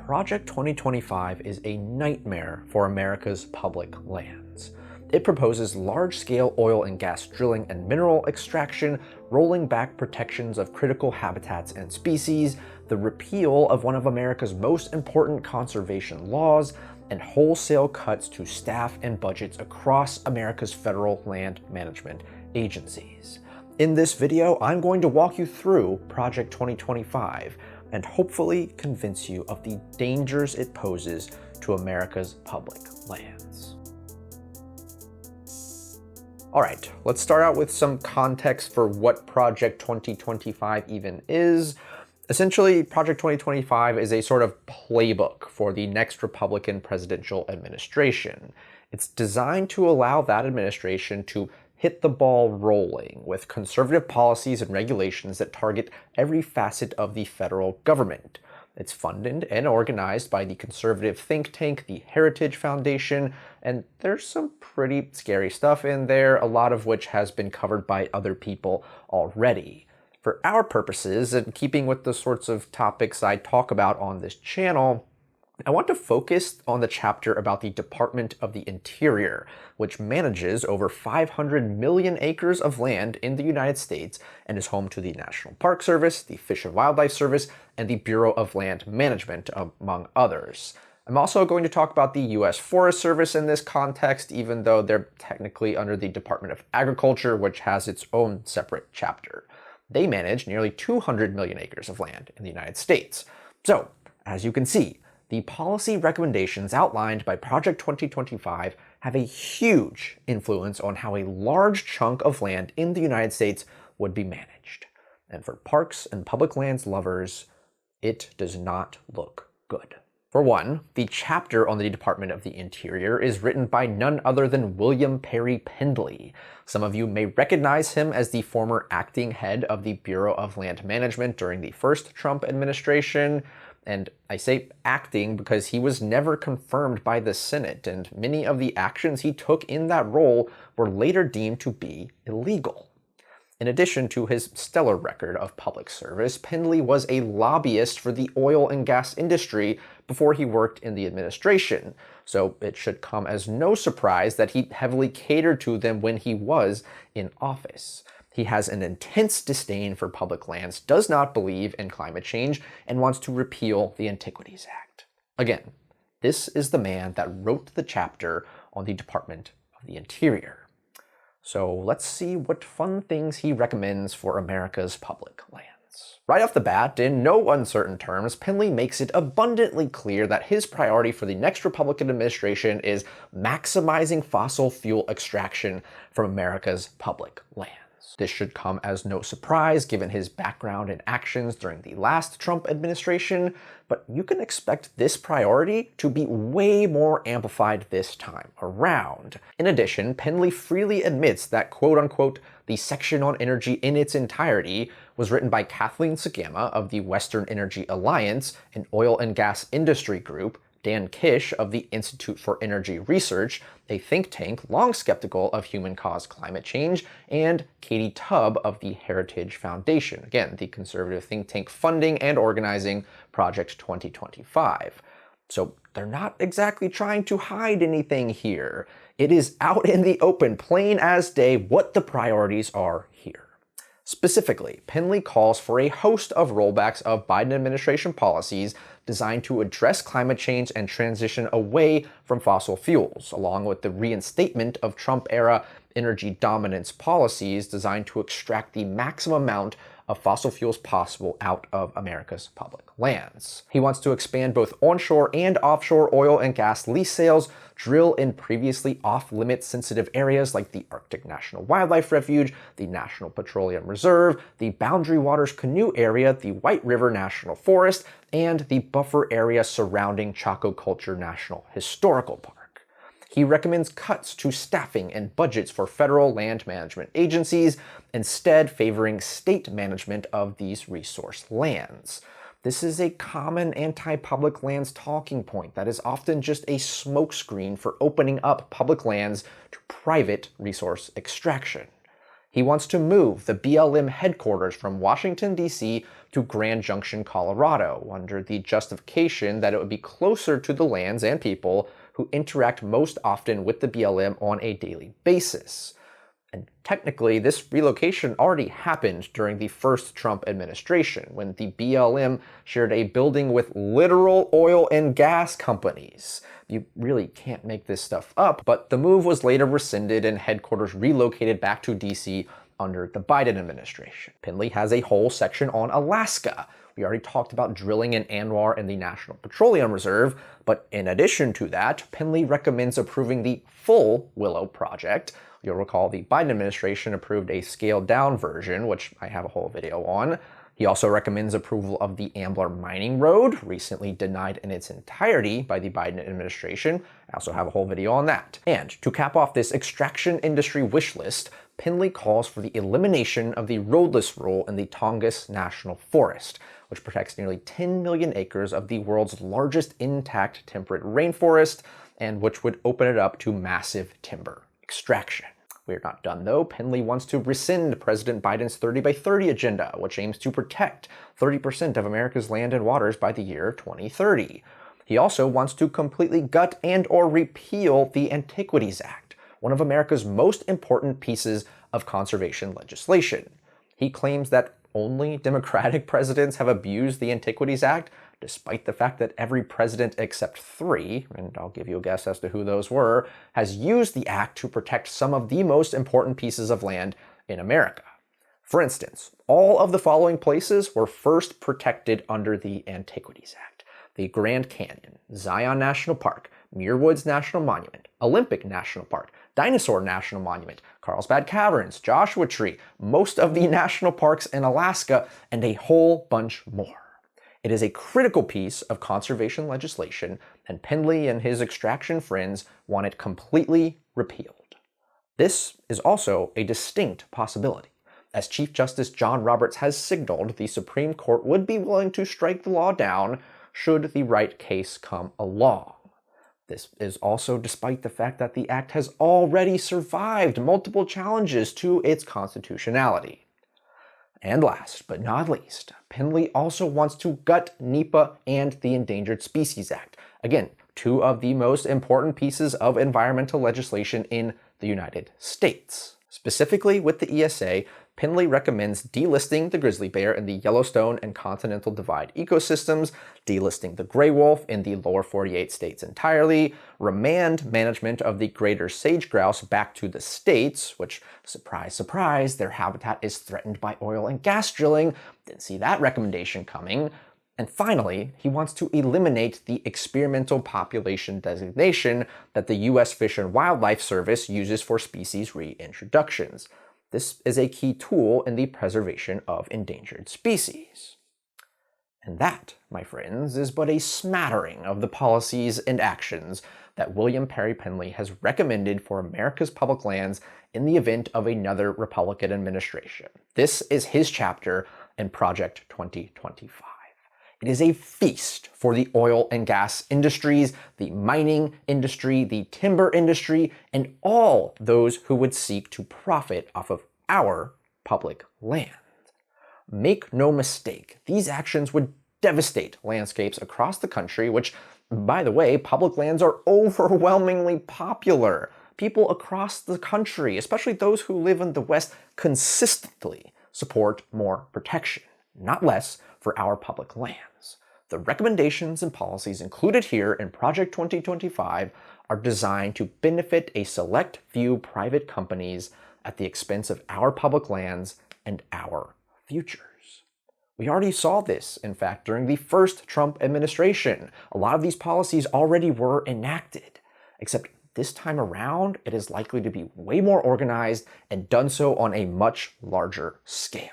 Project 2025 is a nightmare for America's public lands. It proposes large-scale oil and gas drilling and mineral extraction, rolling back protections of critical habitats and species, the repeal of one of America's most important conservation laws, and wholesale cuts to staff and budgets across America's federal land management agencies. In this video, I'm going to walk you through Project 2025 and hopefully convince you of the dangers it poses to America's public lands. All right, let's start out with some context for what Project 2025 even is. Essentially, Project 2025 is a sort of playbook for the next Republican presidential administration. It's designed to allow that administration to hit the ball rolling with conservative policies and regulations that target every facet of the federal government. It's funded and organized by the conservative think tank, the Heritage Foundation, and there's some pretty scary stuff in there, a lot of which has been covered by other people already. For our purposes, and keeping with the sorts of topics I talk about on this channel, I want to focus on the chapter about the Department of the Interior, which manages over 500 million acres of land in the United States and is home to the National Park Service, the Fish and Wildlife Service, and the Bureau of Land Management, among others. I'm also going to talk about the U.S. Forest Service in this context, even though they're technically under the Department of Agriculture, which has its own separate chapter. They manage nearly 200 million acres of land in the United States. So, as you can see, the policy recommendations outlined by Project 2025 have a huge influence on how a large chunk of land in the United States would be managed. And for parks and public lands lovers, it does not look good. For one, the chapter on the Department of the Interior is written by none other than William Perry Pendley. Some of you may recognize him as the former acting head of the Bureau of Land Management during the first Trump administration. And I say acting because he was never confirmed by the Senate, and many of the actions he took in that role were later deemed to be illegal. In addition to his stellar record of public service, Pendley was a lobbyist for the oil and gas industry before he worked in the administration, so it should come as no surprise that he heavily catered to them when he was in office. He has an intense disdain for public lands, does not believe in climate change, and wants to repeal the Antiquities Act. Again, this is the man that wrote the chapter on the Department of the Interior. So let's see what fun things he recommends for America's public lands. Right off the bat, in no uncertain terms, Pendley makes it abundantly clear that his priority for the next Republican administration is maximizing fossil fuel extraction from America's public lands. This should come as no surprise given his background and actions during the last Trump administration, but you can expect this priority to be way more amplified this time around. In addition, Pendley freely admits that quote-unquote, the section on energy in its entirety was written by Kathleen Sagama of the Western Energy Alliance, an oil and gas industry group, Dan Kish of the Institute for Energy Research, a think tank long skeptical of human-caused climate change, and Katie Tubb of the Heritage Foundation, again, the conservative think tank funding and organizing Project 2025. So they're not exactly trying to hide anything here. It is out in the open, plain as day, what the priorities are here. Specifically, Pendley calls for a host of rollbacks of Biden administration policies designed to address climate change and transition away from fossil fuels, along with the reinstatement of Trump-era energy dominance policies designed to extract the maximum amount of fossil fuels possible out of America's public lands. He wants to expand both onshore and offshore oil and gas lease sales, drill in previously off-limit sensitive areas like the Arctic National Wildlife Refuge, the National Petroleum Reserve, the Boundary Waters Canoe Area, the White River National Forest, and the buffer area surrounding Chaco Culture National Historical Park. He recommends cuts to staffing and budgets for federal land management agencies, instead favoring state management of these resource lands. This is a common anti-public lands talking point that is often just a smokescreen for opening up public lands to private resource extraction. He wants to move the BLM headquarters from Washington, D.C. to Grand Junction, Colorado, under the justification that it would be closer to the lands and people who interact most often with the BLM on a daily basis. And technically, this relocation already happened during the first Trump administration, when the BLM shared a building with literal oil and gas companies. You really can't make this stuff up, but the move was later rescinded and headquarters relocated back to DC under the Biden administration. Penley has a whole section on Alaska. We already talked about drilling in ANWR and the National Petroleum Reserve, but in addition to that, Penley recommends approving the full Willow project. You'll recall the Biden administration approved a scaled-down version, which I have a whole video on. He also recommends approval of the Ambler Mining Road, recently denied in its entirety by the Biden administration. I also have a whole video on that. And to cap off this extraction industry wish list, Penley calls for the elimination of the roadless rule in the Tongass National Forest, which protects nearly 10 million acres of the world's largest intact temperate rainforest, and which would open it up to massive timber extraction. We're not done though. Penley wants to rescind President Biden's 30 by 30 agenda, which aims to protect 30% of America's land and waters by the year 2030. He also wants to completely gut and or repeal the Antiquities Act, one of America's most important pieces of conservation legislation. He claims that only Democratic presidents have abused the Antiquities Act, despite the fact that every president except 3, and I'll give you a guess as to who those were, has used the act to protect some of the most important pieces of land in America. For instance, all of the following places were first protected under the Antiquities Act: the Grand Canyon, Zion National Park, Muir Woods National Monument, Olympic National Park, Dinosaur National Monument, Carlsbad Caverns, Joshua Tree, most of the national parks in Alaska, and a whole bunch more. It is a critical piece of conservation legislation, and Penley and his extraction friends want it completely repealed. This is also a distinct possibility. As Chief Justice John Roberts has signaled, the Supreme Court would be willing to strike the law down should the right case come along. This is also despite the fact that the act has already survived multiple challenges to its constitutionality. And last but not least, Penley also wants to gut NEPA and the Endangered Species Act. Again, 2 of the most important pieces of environmental legislation in the United States. Specifically with the ESA, Penley recommends delisting the grizzly bear in the Yellowstone and Continental Divide ecosystems, delisting the gray wolf in the lower 48 states entirely, remand management of the greater sage grouse back to the states, which, surprise, surprise, their habitat is threatened by oil and gas drilling. Didn't see that recommendation coming. And finally, he wants to eliminate the experimental population designation that the U.S. Fish and Wildlife Service uses for species reintroductions. This is a key tool in the preservation of endangered species. And that, my friends, is but a smattering of the policies and actions that William Perry Penley has recommended for America's public lands in the event of another Republican administration. This is his chapter in Project 2025. It is a feast for the oil and gas industries, the mining industry, the timber industry, and all those who would seek to profit off of our public land. Make no mistake, these actions would devastate landscapes across the country, which, by the way, public lands are overwhelmingly popular. People across the country, especially those who live in the West, consistently support more protection, not less, for our public lands. The recommendations and policies included here in Project 2025 are designed to benefit a select few private companies at the expense of our public lands and our futures. We already saw this, in fact, during the first Trump administration. A lot of these policies already were enacted, except this time around, it is likely to be way more organized and done so on a much larger scale.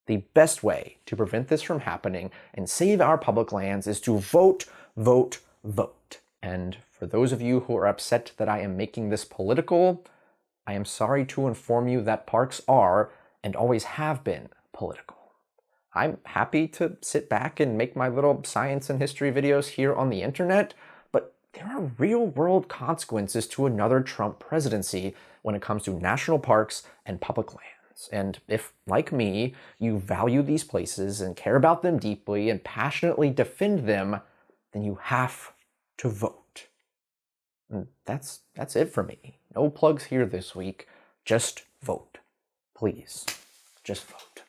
The best way to prevent this from happening and save our public lands is to vote, vote, vote. And for those of you who are upset that I am making this political, I am sorry to inform you that parks are, and always have been, political. I'm happy to sit back and make my little science and history videos here on the internet, but there are real-world consequences to another Trump presidency when it comes to national parks and public lands. And if, like me, you value these places and care about them deeply and passionately defend them, then you have to vote. And that's it for me. No plugs here this week. Just vote. Please, just vote.